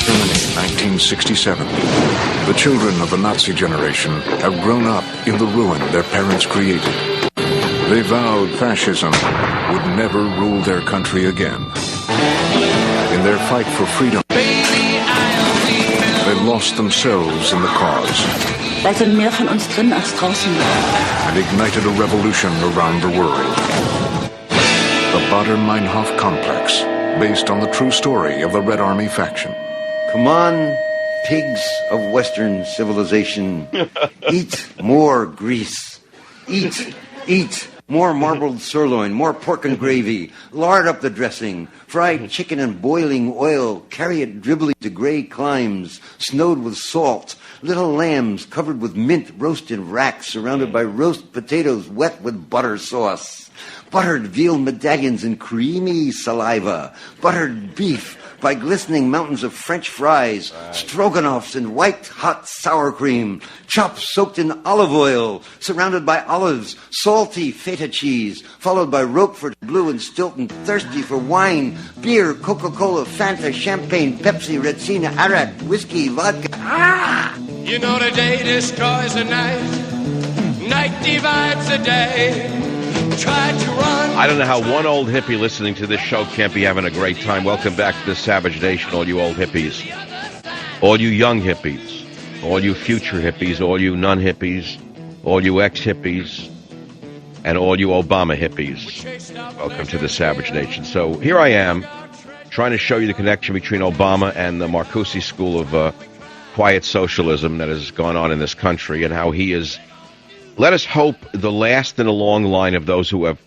Germany, 1967. The children of the Nazi generation have grown up in the ruin their parents created. They vowed fascism would never rule their country again. In their fight for freedom, they lost themselves in the cause. Da sind mehr von uns drin als draußen. And ignited a revolution around the world. The Baader-Meinhof complex, based on the true story of the Red Army faction. Come on, pigs of Western civilization. Eat more grease. Eat. More marbled sirloin, more pork and gravy. Lard up the dressing. Fried chicken in boiling oil. Carry it dribbling to gray climes, snowed with salt. Little lambs covered with mint roasted racks, surrounded by roast potatoes wet with butter sauce. Buttered veal medallions in creamy saliva. Buttered beef by glistening mountains of French fries, stroganoffs in white-hot sour cream, chops soaked in olive oil, surrounded by olives, salty feta cheese, followed by Roquefort Blue and Stilton, thirsty for wine, beer, Coca-Cola, Fanta, Champagne, Pepsi, Retsina, Arak, whiskey, vodka. Ah! You know the day destroys the night, night divides the day. Tried to run. I don't know how one old hippie listening to this show can't be having a great time. Welcome back to the Savage Nation, all you old hippies. All you young hippies. All you future hippies. All you non-hippies. All you ex-hippies. And all you Obama hippies. Welcome to the Savage Nation. So here I am, trying to show you the connection between Obama and the Marcuse school of quiet socialism that has gone on in this country, and how he is, let us hope, the last in a long line of those who have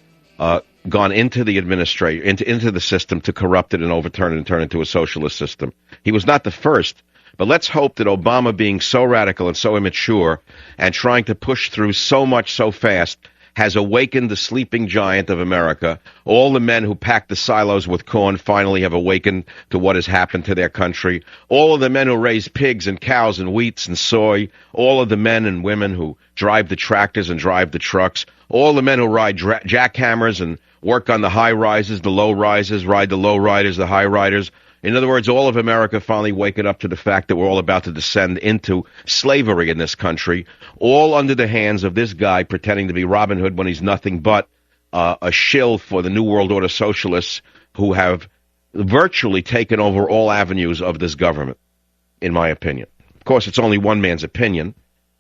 gone into the administration, into the system to corrupt it and overturn it and turn it into a socialist system. He was not the first, but let's hope that Obama, being so radical and so immature and trying to push through so much so fast, has awakened the sleeping giant of America. All the men who packed the silos with corn finally have awakened to what has happened to their country. All of the men who raise pigs and cows and wheats and soy. All of the men and women who drive the tractors and drive the trucks. All the men who ride jackhammers and work on the high rises, the low rises, ride the low riders, the high riders. In other words, all of America finally waking up to the fact that we're all about to descend into slavery in this country, all under the hands of this guy pretending to be Robin Hood when he's nothing but a shill for the New World Order socialists who have virtually taken over all avenues of this government, in my opinion. Of course, it's only one man's opinion,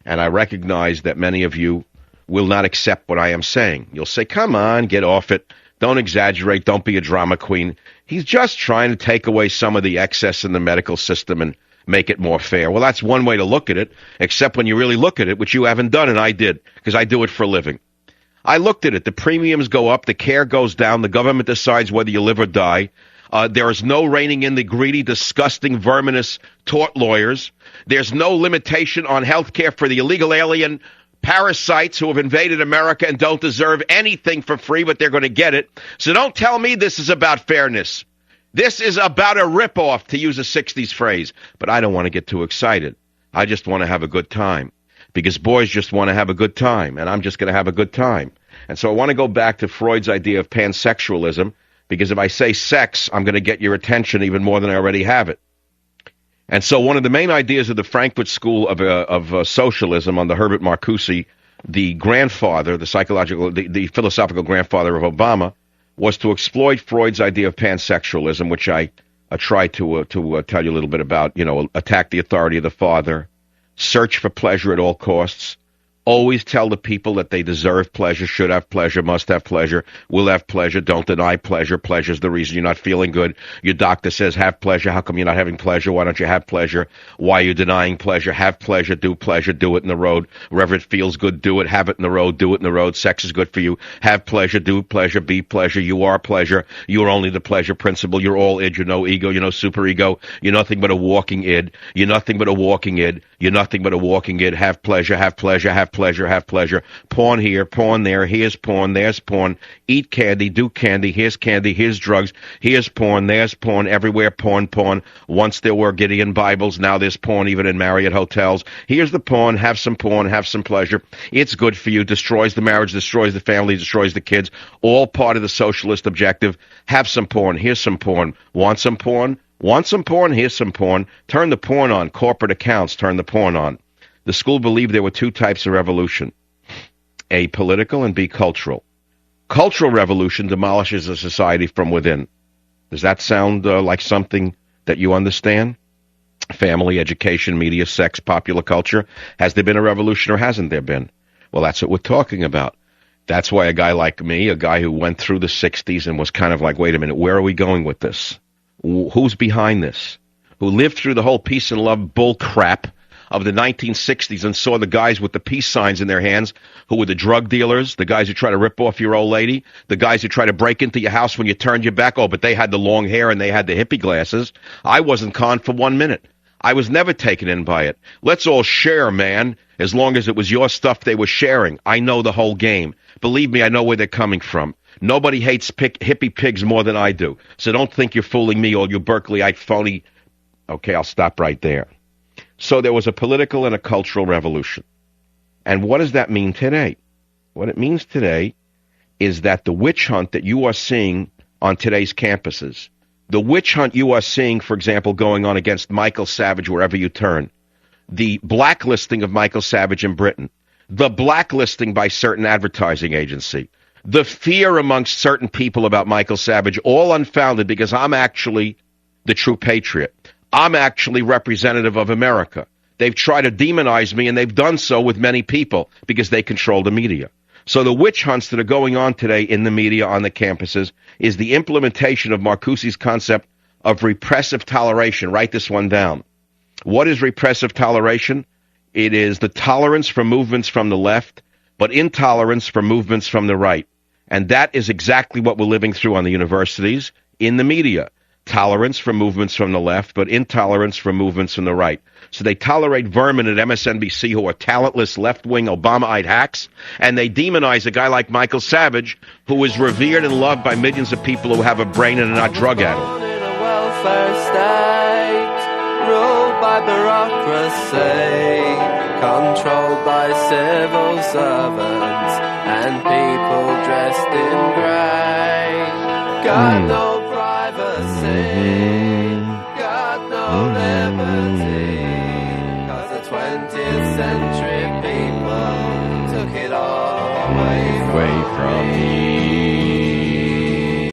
and I recognize that many of you will not accept what I am saying. You'll say, come on, get off it. Don't exaggerate. Don't be a drama queen. He's just trying to take away some of the excess in the medical system and make it more fair. Well, that's one way to look at it, except when you really look at it, which you haven't done, and I did, because I do it for a living. I looked at it. The premiums go up. The care goes down. The government decides whether you live or die. There is no reining in the greedy, disgusting, verminous tort lawyers. There's no limitation on health care for the illegal alien parasites who have invaded America and don't deserve anything for free, but they're going to get it. So don't tell me this is about fairness. This is about a ripoff, to use a 60s phrase. But I don't want to get too excited. I just want to have a good time, because boys just want to have a good time, and I'm just going to have a good time. And so I want to go back to Freud's idea of pansexualism, because if I say sex, I'm going to get your attention even more than I already have it. And so one of the main ideas of the Frankfurt School of Socialism under Herbert Marcuse, the grandfather, the philosophical grandfather of Obama, was to exploit Freud's idea of pansexualism, which I tried to tell you a little bit about. Attack the authority of the father, search for pleasure at all costs, always tell the people that they deserve pleasure, should have pleasure, must have pleasure, will have pleasure, don't deny pleasure. Pleasure's the reason you're not feeling good. Your doctor says have pleasure. How come you're not having pleasure? Why don't you have pleasure? Why are you denying pleasure? Have pleasure, do it in the road. Wherever it feels good, do it. Have it in the road, do it in the road. Sex is good for you. Have pleasure, do pleasure, be pleasure. You are pleasure. You are only the pleasure principle. You're all id. You're no ego. You're no super ego. You're nothing but a walking id. You're nothing but a walking id. You're nothing but a walking id. Have pleasure, have pleasure, have pleasure, have pleasure. Porn here, porn there. Here's porn, there's porn. Eat candy, do candy. Here's drugs. Here's porn, there's porn. Everywhere porn, porn. Once there were Gideon Bibles, now there's porn even in Marriott hotels. Here's the porn, have some pleasure. It's good for you. Destroys the marriage, destroys the family, destroys the kids. All part of the socialist objective. Have some porn. Here's some porn. Want some porn? Want some porn? Here's some porn. Turn the porn on. Corporate accounts, turn the porn on. The school believed there were two types of revolution, A, political, and B, cultural. Cultural revolution demolishes a society from within. Does that sound like something that you understand? Family, education, media, sex, popular culture. Has there been a revolution or hasn't there been? Well, that's what we're talking about. That's why a guy like me, a guy who went through the 60s and was kind of like, wait a minute, where are we going with this? Who's behind this? Who lived through the whole peace and love bull crap of the 1960s and saw the guys with the peace signs in their hands who were the drug dealers, the guys who try to rip off your old lady, the guys who try to break into your house when you turned your back. Oh, but they had the long hair and they had the hippie glasses. I wasn't conned for 1 minute. I was never taken in by it. Let's all share, man, as long as it was your stuff they were sharing. I know the whole game. Believe me, I know where they're coming from. Nobody hates hippie pigs more than I do. So don't think you're fooling me, all you Berkeleyite phony. Okay, I'll stop right there. So there was a political and a cultural revolution. And what does that mean today? What it means today is that the witch hunt that you are seeing on today's campuses, the witch hunt you are seeing, for example, going on against Michael Savage wherever you turn, the blacklisting of Michael Savage in Britain, the blacklisting by certain advertising agency, the fear amongst certain people about Michael Savage, all unfounded because I'm actually the true patriot. I'm actually representative of America. They've tried to demonize me, and they've done so with many people because they control the media. So the witch hunts that are going on today in the media on the campuses is the implementation of Marcuse's concept of repressive toleration. Write this one down. What is repressive toleration? It is the tolerance for movements from the left, but intolerance for movements from the right. And that is exactly what we're living through on the universities, in the media. Tolerance for movements from the left, but intolerance for movements from the right. So they tolerate vermin at MSNBC who are talentless left-wing Obamaite hacks, and they demonize a guy like Michael Savage, who is revered and loved by millions of people who have a brain and are not drug-addled. In a welfare state, ruled by bureaucracy, controlled by civil servants, and people dressed in grey. Got no privacy, got no liberty, 'cause the 20th century people took it all away from you.